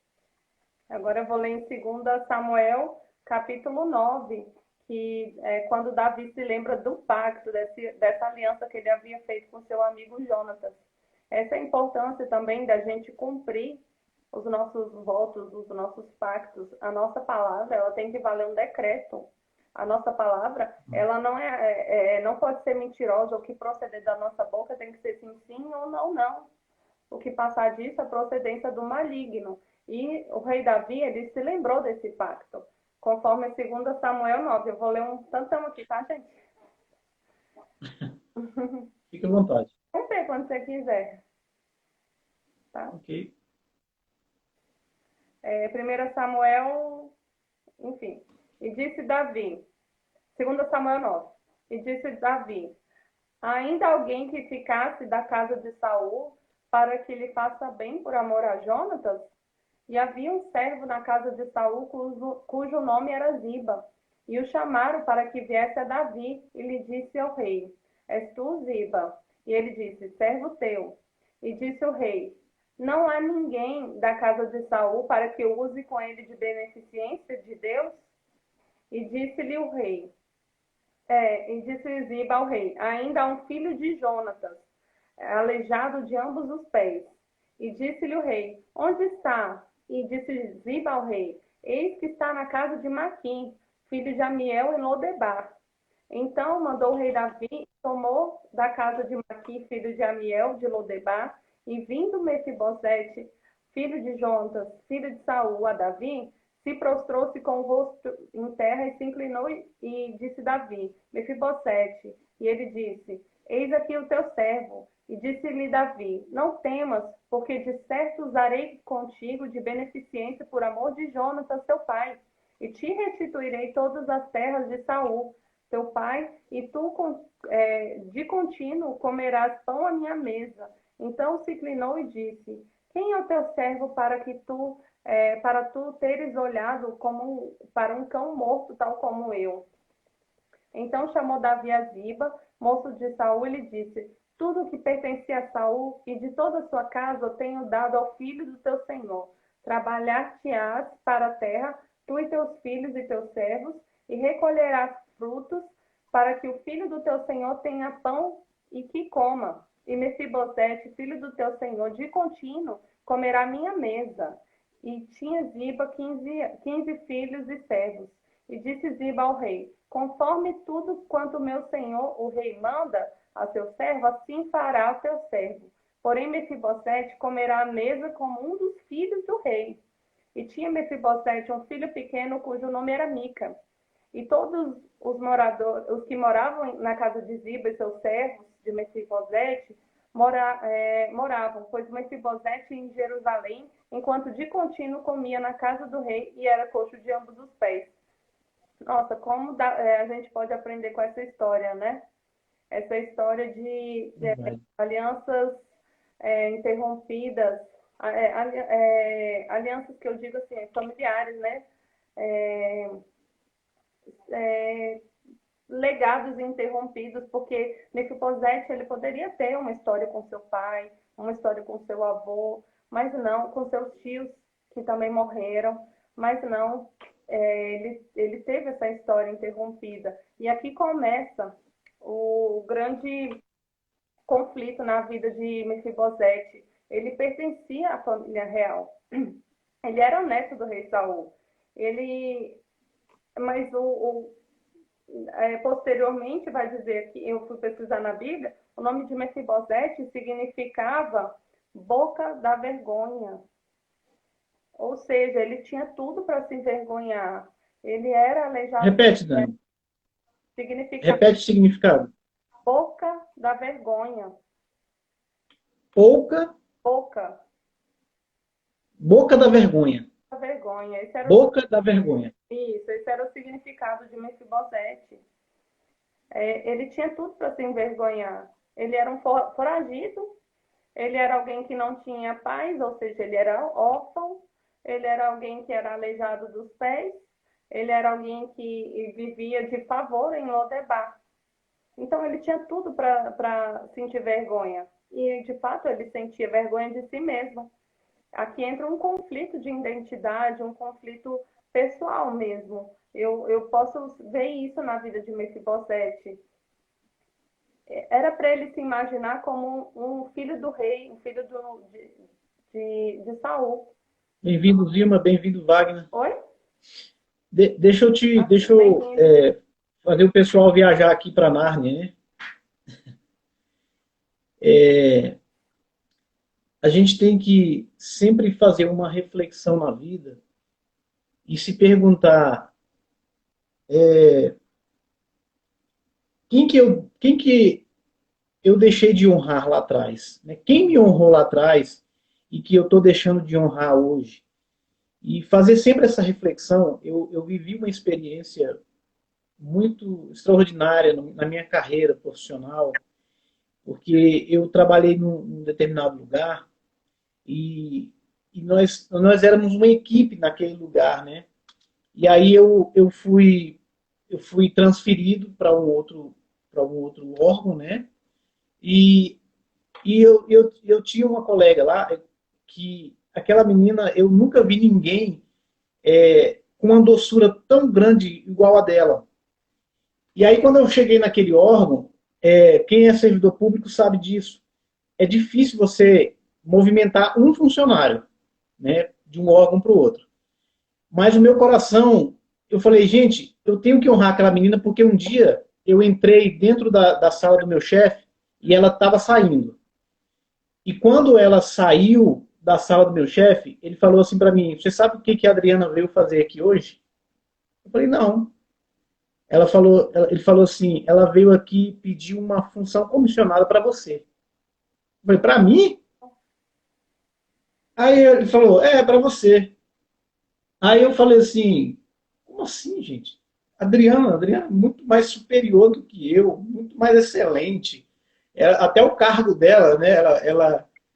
[SPEAKER 4] Agora eu vou ler em 2 Samuel, capítulo 9, que é quando Davi se lembra do pacto, dessa aliança que ele havia feito com seu amigo Jonatas. Essa é a importância também da gente cumprir os nossos votos, os nossos pactos. A nossa palavra, ela tem que valer um decreto. A nossa palavra, ela não pode ser mentirosa. O que proceder da nossa boca tem que ser sim, sim ou não, não. O que passar disso é procedência do maligno. E o rei Davi, ele se lembrou desse pacto, conforme 2 Samuel 9. Eu vou ler um tantão aqui, tá, gente?
[SPEAKER 2] Fique à vontade.
[SPEAKER 4] Vamos ver quando você quiser, tá?
[SPEAKER 2] Ok.
[SPEAKER 4] 1 Samuel, enfim. E disse Davi, 2 Samuel 9. E disse Davi, ainda alguém que ficasse da casa de Saul para que lhe faça bem por amor a Jonatas? E havia um servo na casa de Saul cujo nome era Ziba. E o chamaram para que viesse a Davi e lhe disse ao rei, és tu, Ziba? E ele disse, servo teu. E disse o rei, não há ninguém da casa de Saul para que eu use com ele de beneficência de Deus? E disse-lhe o rei, e disse Ziba ao rei, ainda há um filho de Jonatas, aleijado de ambos os pés. E disse-lhe o rei, onde está? E disse Ziba ao rei, eis que está na casa de Maquim, filho de Amiel, em Lodebar. Então mandou o rei Davi, tomou da casa de Maquim, filho de Amiel, de Lodebar, e vindo Mefibosete, filho de Jonatas, filho de Saul, a Davi, se prostrou-se com o rosto em terra e se inclinou e disse Davi, Mefibosete. E ele disse, eis aqui o teu servo. E disse-lhe Davi, não temas, porque de certo usarei contigo de beneficência por amor de Jonatas, teu pai. E te restituirei todas as terras de Saul, teu pai, e tu de contínuo comerás pão à minha mesa. Então se inclinou e disse, quem é o teu servo para tu teres olhado para um cão morto, tal como eu? Então chamou Davi a Ziba, moço de Saul, e lhe disse, tudo o que pertencia a Saul e de toda a sua casa eu tenho dado ao filho do teu senhor. Trabalhar-te-ás para a terra, tu e teus filhos e teus servos, e recolherás frutos, para que o filho do teu senhor tenha pão e que coma. E Mefibosete, filho do teu senhor, de contínuo, comerá minha mesa. E tinha Ziba 15 filhos e servos. E disse Ziba ao rei, conforme tudo quanto meu senhor, o rei, manda, a seu servo, assim fará a seu servo. Porém, Mefibosete comerá à mesa como um dos filhos do rei. E tinha Mefibosete um filho pequeno cujo nome era Mica. E todos os que moravam na casa de Ziba e seus servos de Mefibosete moravam, pois Mefibosete em Jerusalém, enquanto de contínuo comia na casa do rei e era coxo de ambos os pés. Nossa, como a gente pode aprender com essa história, né? Essa história de alianças interrompidas, alianças que eu digo assim, familiares, né? Legados interrompidos, porque Mefibosete ele poderia ter uma história com seu pai, uma história com seu avô, mas não com seus tios que também morreram, mas não, ele teve essa história interrompida. E aqui começa o grande conflito na vida de Mefibosete. Ele pertencia à família real. Ele era o neto do rei Saul. Mas posteriormente vai dizer que eu fui pesquisar na Bíblia, o nome de Mefibosete significava boca da vergonha. Ou seja, ele tinha tudo para se envergonhar. Ele era aleijado.
[SPEAKER 2] Repete, Dani. Repete o significado.
[SPEAKER 4] Boca da vergonha.
[SPEAKER 2] Boca da vergonha.
[SPEAKER 4] Da vergonha.
[SPEAKER 2] Boca da vergonha.
[SPEAKER 4] Isso, esse era o significado de Mefibosete. Ele tinha tudo para se envergonhar. Ele era um foragido, ele era alguém que não tinha pais, ou seja, ele era órfão, ele era alguém que era aleijado dos pés, ele era alguém que vivia de favor em Lodebar. Então, ele tinha tudo para sentir vergonha. E, de fato, ele sentia vergonha de si mesmo. Aqui entra um conflito de identidade, um conflito pessoal mesmo. Eu posso ver isso na vida de Mefibosete. Era para ele se imaginar como um filho do rei, um filho de Saul.
[SPEAKER 2] Bem-vindo, Vilma. Bem-vindo, Wagner.
[SPEAKER 4] Oi?
[SPEAKER 2] Deixa eu fazer o pessoal viajar aqui para Nárnia, né? A gente tem que sempre fazer uma reflexão na vida e se perguntar quem que eu deixei de honrar lá atrás, né? Quem me honrou lá atrás e que eu estou deixando de honrar hoje? E fazer sempre essa reflexão. Eu vivi uma experiência muito extraordinária na minha carreira profissional, porque eu trabalhei num determinado lugar e nós éramos uma equipe naquele lugar, né? E aí eu fui transferido para um outro órgão, né? E eu tinha uma colega lá que aquela menina, eu nunca vi ninguém com uma doçura tão grande igual a dela. E aí quando eu cheguei naquele órgão, quem é servidor público sabe disso. É difícil você movimentar um funcionário, né, de um órgão para o outro. Mas o meu coração, eu falei, gente, eu tenho que honrar aquela menina, porque um dia eu entrei dentro da sala do meu chefe e ela estava saindo. E quando ela saiu da sala do meu chefe, ele falou assim para mim, você sabe o que a Adriana veio fazer aqui hoje? Eu falei, não. Ele falou assim, ela veio aqui pedir uma função comissionada para você. Eu falei, para mim? Aí ele falou, para você. Aí eu falei assim, como assim, gente? Adriana é muito mais superior do que eu, muito mais excelente. Até o cargo dela, né?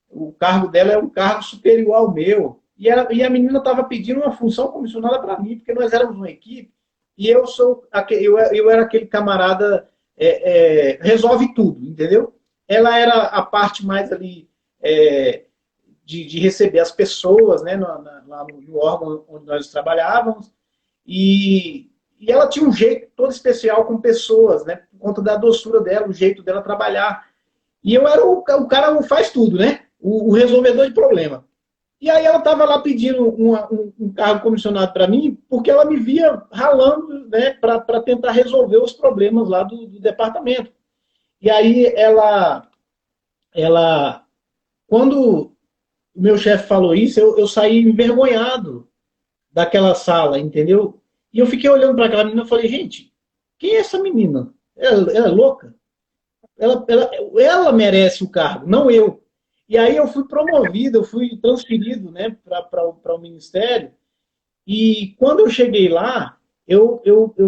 [SPEAKER 2] O cargo dela é um cargo superior ao meu. E a menina estava pedindo uma função comissionada para mim, porque nós éramos uma equipe. E eu era aquele camarada resolve tudo, entendeu? Ela era a parte mais ali de receber as pessoas, né, lá no órgão onde nós trabalhávamos, e ela tinha um jeito todo especial com pessoas, né, por conta da doçura dela, o jeito dela trabalhar. E eu era o cara que faz tudo, né, o resolvedor de problema. E aí ela estava lá pedindo um cargo comissionado para mim, porque ela me via ralando, né, para tentar resolver os problemas lá do departamento. E aí ela, quando o meu chefe falou isso, eu saí envergonhado daquela sala, entendeu? E eu fiquei olhando para aquela menina e falei, gente, quem é essa menina? Ela é louca? Ela merece o cargo, não eu. E aí eu fui promovido, eu fui transferido, né, para o ministério. E quando eu cheguei lá, eu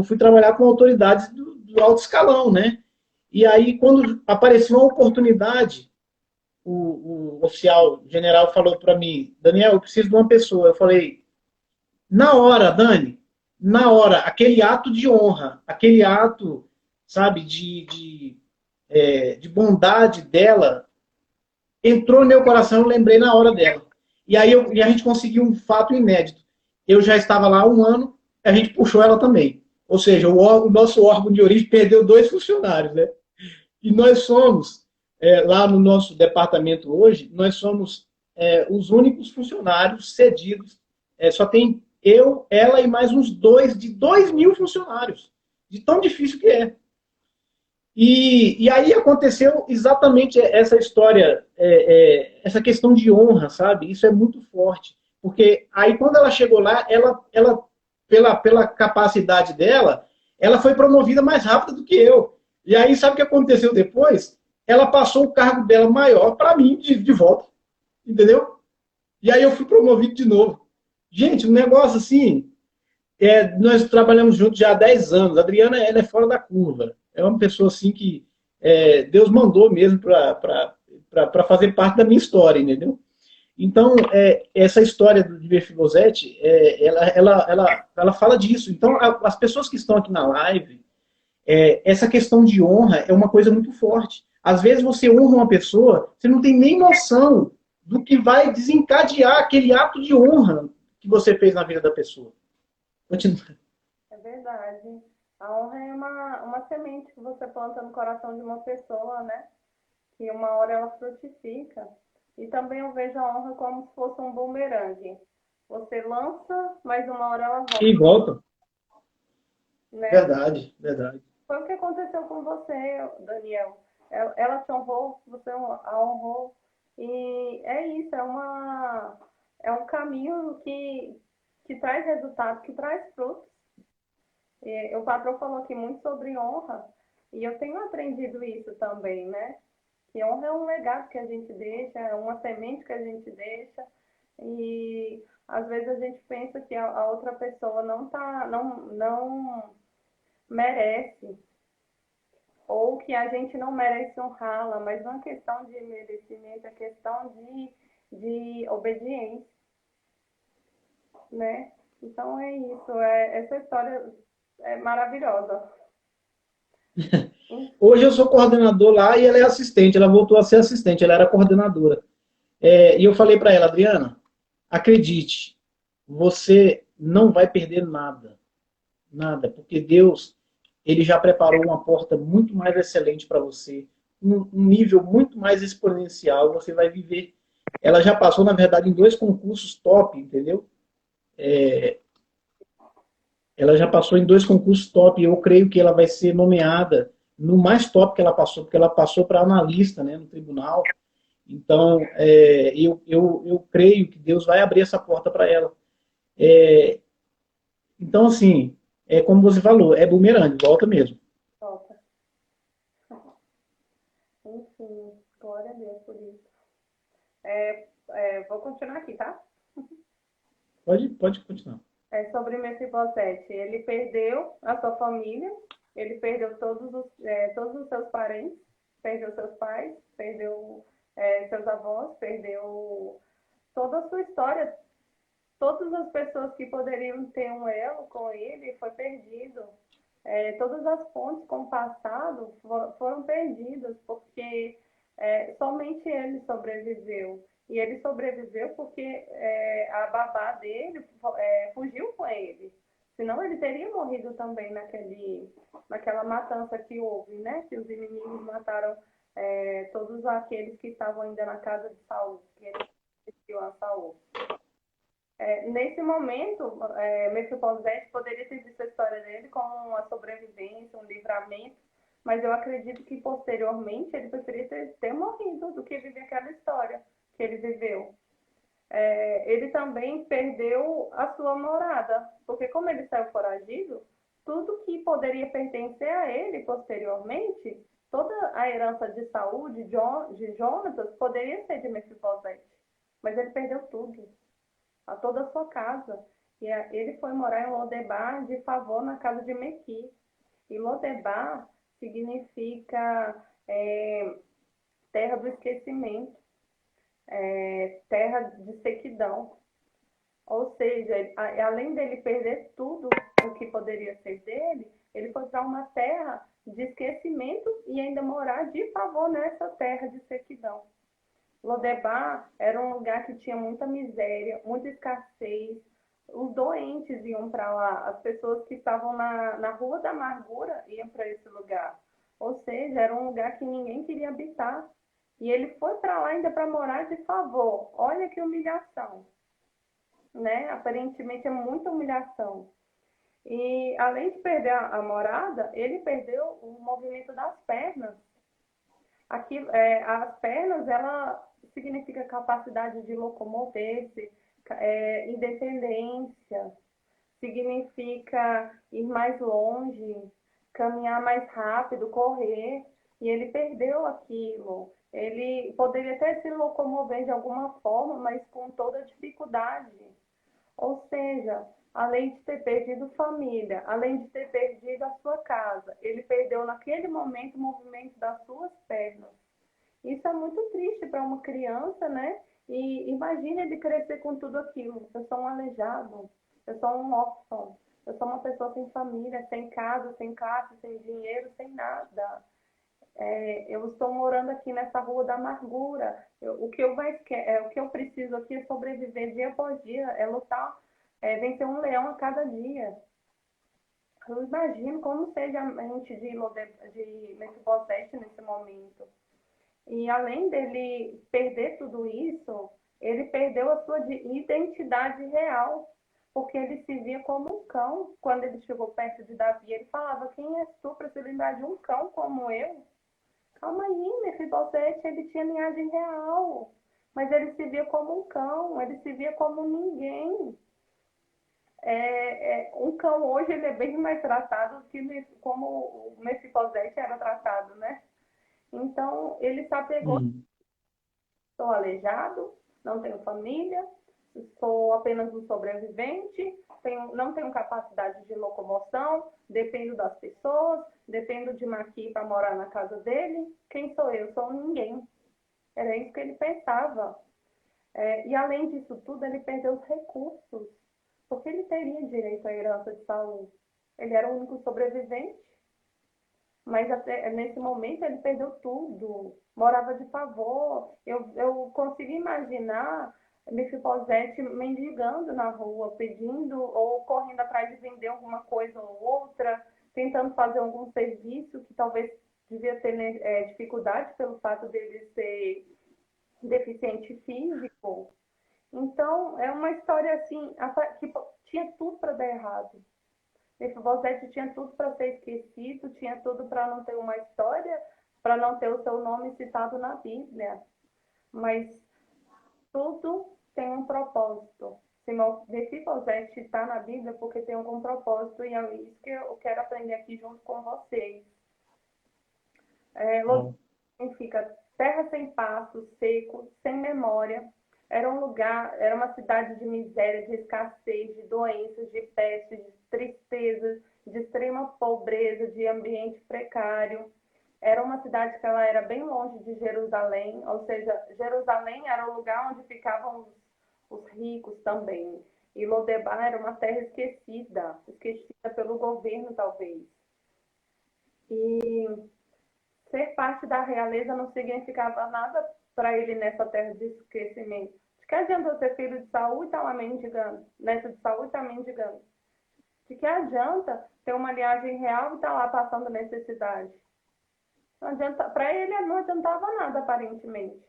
[SPEAKER 2] fui trabalhar com autoridades do alto escalão, né? E aí, quando apareceu uma oportunidade, o oficial general falou para mim, Daniel, eu preciso de uma pessoa. Eu falei, na hora, Dani, na hora, aquele ato de honra, aquele ato, sabe, de bondade dela, entrou no meu coração, eu lembrei na hora dela. E aí e a gente conseguiu um fato inédito. Eu já estava lá há um ano, a gente puxou ela também. Ou seja, o nosso órgão de origem perdeu 2 funcionários, né? E nós somos, lá no nosso departamento hoje, nós somos os únicos funcionários cedidos. Só tem eu, ela e mais uns dois, de 2.000 funcionários. De tão difícil que é. E aí aconteceu exatamente essa história, essa questão de honra, sabe? Isso é muito forte. Porque aí quando ela chegou lá, ela pela capacidade dela, ela foi promovida mais rápido do que eu. E aí sabe o que aconteceu depois? Ela passou o cargo dela maior para mim de volta. Entendeu? E aí eu fui promovido de novo. Gente, um negócio assim, nós trabalhamos juntos já há 10 anos. A Adriana, ela é fora da curva. É uma pessoa assim que Deus mandou mesmo para fazer parte da minha história, entendeu? Então, essa história de Mefibosete, ela fala disso. Então, as pessoas que estão aqui na live, essa questão de honra é uma coisa muito forte. Às vezes você honra uma pessoa, você não tem nem noção do que vai desencadear aquele ato de honra que você fez na vida da pessoa. Continua.
[SPEAKER 4] É verdade. A honra é uma semente que você planta no coração de uma pessoa, né? Que uma hora ela frutifica. E também eu vejo a honra como se fosse um bumerangue. Você lança, mas uma hora ela volta,
[SPEAKER 2] E volta.
[SPEAKER 4] né?
[SPEAKER 2] Verdade, verdade.
[SPEAKER 4] Foi o que aconteceu com você, Daniel. Ela te honrou, você a honrou. E é isso, é um caminho que traz resultado, que traz frutos. E o patrão falou aqui muito sobre honra, e eu tenho aprendido isso também, né? Que honra é um legado que a gente deixa, é uma semente que a gente deixa, e às vezes a gente pensa que a outra pessoa não merece, ou que a gente não merece honrá-la, mas não é questão de merecimento, é questão de obediência, né? Então é isso, essa história é maravilhosa.
[SPEAKER 2] Hoje eu sou coordenador lá e ela é assistente. Ela voltou a ser assistente, ela era coordenadora. E eu falei para ela, Adriana, acredite, você não vai perder nada. Nada, porque Deus, ele já preparou uma porta muito mais excelente para você, um nível muito mais exponencial, você vai viver. Ela já passou, na verdade, em 2 concursos top, entendeu? Ela já passou em 2 concursos top e eu creio que ela vai ser nomeada no mais top que ela passou, porque ela passou para analista, né, no tribunal. Então, eu creio que Deus vai abrir essa porta para ela. Então, assim, como você falou, é bumerangue, volta mesmo.
[SPEAKER 4] Volta. Enfim, glória a Deus por isso. Vou continuar aqui, tá?
[SPEAKER 2] Pode continuar.
[SPEAKER 4] Sobre Mefibosete. Ele perdeu a sua família, ele perdeu todos os seus parentes, perdeu seus pais, perdeu seus avós, perdeu toda a sua história. Todas as pessoas que poderiam ter um elo com ele foi perdido. Todas as pontes com o passado foram perdidas, porque somente ele sobreviveu. E ele sobreviveu porque a babá dele fugiu com ele. Senão ele teria morrido também naquela matança que houve, né? Que os inimigos mataram todos aqueles que estavam ainda na casa de Saul, que ele assistiu a Saul. Nesse momento, Mefibosete poderia ter visto a história dele como uma sobrevivência, um livramento, mas eu acredito que posteriormente ele preferia ter morrido do que viver aquela história que ele viveu. Ele também perdeu a sua morada, porque como ele saiu foragido, tudo que poderia pertencer a ele posteriormente, toda a herança de saúde de Jonatas poderia ser de Mefibosete, mas ele perdeu tudo, toda a sua casa. E ele foi morar em Lodebar de favor na casa de Mequi. E Lodebar significa terra do esquecimento, terra de sequidão. Ou seja, além dele perder tudo o que poderia ser dele, ele foi para uma terra de esquecimento e ainda morar de favor nessa terra de sequidão. Lodebar era um lugar que tinha muita miséria, muita escassez. Os doentes iam para lá, as pessoas que estavam na Rua da Amargura iam para esse lugar. Ou seja, era um lugar que ninguém queria habitar. E ele foi para lá ainda para morar de favor. Olha que humilhação, né? Aparentemente é muita humilhação. E além de perder a morada, ele perdeu o movimento das pernas. Aqui, as pernas, ela significa capacidade de locomover-se, independência, significa ir mais longe, caminhar mais rápido, correr, e ele perdeu aquilo. Ele poderia até se locomover de alguma forma, mas com toda dificuldade. Ou seja, além de ter perdido família, além de ter perdido a sua casa, ele perdeu naquele momento o movimento das suas pernas. Isso é muito triste para uma criança, né? E imagine ele crescer com tudo aquilo. Eu sou um aleijado, eu sou um órfão, eu sou uma pessoa sem família, sem casa, sem dinheiro, sem nada. Eu estou morando aqui nessa Rua da Amargura. O que eu preciso aqui é sobreviver dia após dia, é lutar, vencer um leão a cada dia. Eu imagino como seja a mente de Mefibosete nesse momento. E além dele perder tudo isso, ele perdeu a sua identidade real, porque ele se via como um cão. Quando ele chegou perto de Davi, ele falava: quem és tu para se lembrar de um cão como eu? Calma aí, Mefibosete, ele tinha linhagem real, mas ele se via como um cão, ele se via como ninguém. Um cão hoje ele é bem mais tratado do que como o Mefibosete era tratado, né? Então, ele se apegou: sou aleijado, não tenho família, sou apenas um sobrevivente, não tenho capacidade de locomoção, dependo das pessoas, dependo de Maqui para morar na casa dele. Quem sou eu? Sou ninguém. Era isso que ele pensava. E além disso tudo, ele perdeu os recursos, porque ele teria direito à herança de Saul. Ele era o único sobrevivente, mas até nesse momento ele perdeu tudo, morava de favor. Eu consigo imaginar Mefibosete mendigando na rua, pedindo ou correndo atrás de vender alguma coisa ou outra, tentando fazer algum serviço que talvez devia ter dificuldade pelo fato dele ser deficiente físico. Então, é uma história assim, que tinha tudo para dar errado. Mefibosete tinha tudo para ser esquecido, tinha tudo para não ter uma história, para não ter o seu nome citado na Bíblia. Mas tudo tem um propósito. Se Mefibosete está na Bíblia, porque tem algum propósito, e é isso que eu quero aprender aqui junto com vocês. Significa terra sem pasto, seco, sem memória. Era um lugar, era uma cidade de miséria, de escassez, de doenças, de peste, de tristeza, de extrema pobreza, de ambiente precário. Era uma cidade que ela era bem longe de Jerusalém, ou seja, Jerusalém era o lugar onde ficavam os ricos também. E Lodebar era uma terra esquecida pelo governo, talvez. E ser parte da realeza não significava nada para ele nessa terra de esquecimento. De que adianta ser filho de Saul e estar lá mendigando? Neto de Saul e estar mendigando? De que adianta ter uma linhagem real e estar lá passando necessidade? Para ele não adiantava nada, aparentemente.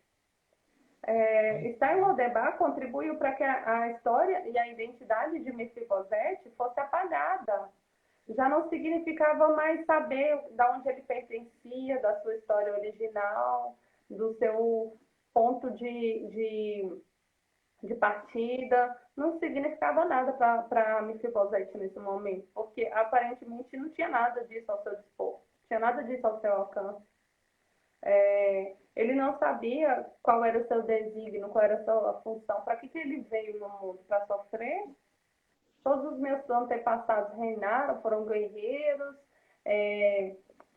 [SPEAKER 4] Estar em Lodebar contribuiu para que a história e a identidade de Mefibosete fosse apagada. já não significava mais saber de onde ele pertencia, da sua história original, do seu ponto de partida, não significava nada para Mefibosete nesse momento, porque aparentemente não tinha nada disso ao seu dispor, não tinha nada disso ao seu alcance. Ele não sabia qual era o seu desígnio, qual era a sua função, para que ele veio no mundo? Para sofrer? Todos os meus antepassados reinaram, foram guerreiros,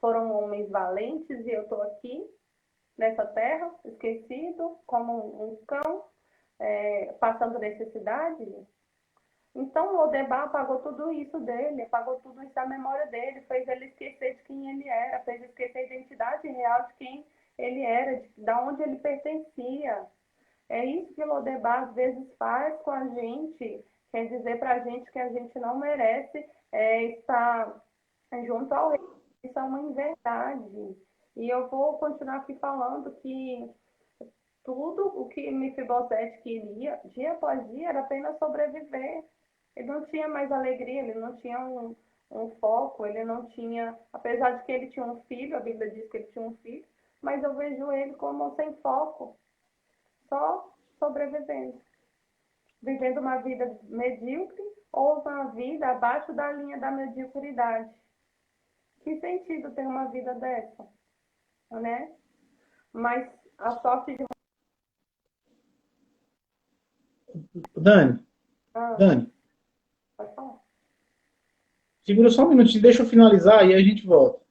[SPEAKER 4] foram homens valentes, e eu estou aqui, nessa terra, esquecido, como um cão, passando necessidade. Então, o Lodebar apagou tudo isso dele, apagou tudo isso da memória dele, fez ele esquecer de quem ele era, fez ele esquecer a identidade real de quem ele era, de onde ele pertencia. É isso que o Lodebar às vezes faz com a gente, quer dizer para a gente que a gente não merece estar junto ao rei. Isso é uma inverdade. E eu vou continuar aqui falando que tudo o que Mefibosete queria, dia após dia, era apenas sobreviver. Ele não tinha mais alegria, ele não tinha um foco, ele não tinha... Apesar de que ele tinha um filho, a Bíblia diz que ele tinha um filho, mas eu vejo ele como sem foco, só sobrevivendo. Vivendo uma vida medíocre ou uma vida abaixo da linha da mediocridade. Que sentido tem uma vida dessa? Né? Mas a sorte de...
[SPEAKER 2] Dani, Dani,
[SPEAKER 4] Pode falar.
[SPEAKER 2] segura só um minutinho, deixa eu finalizar e aí a gente volta.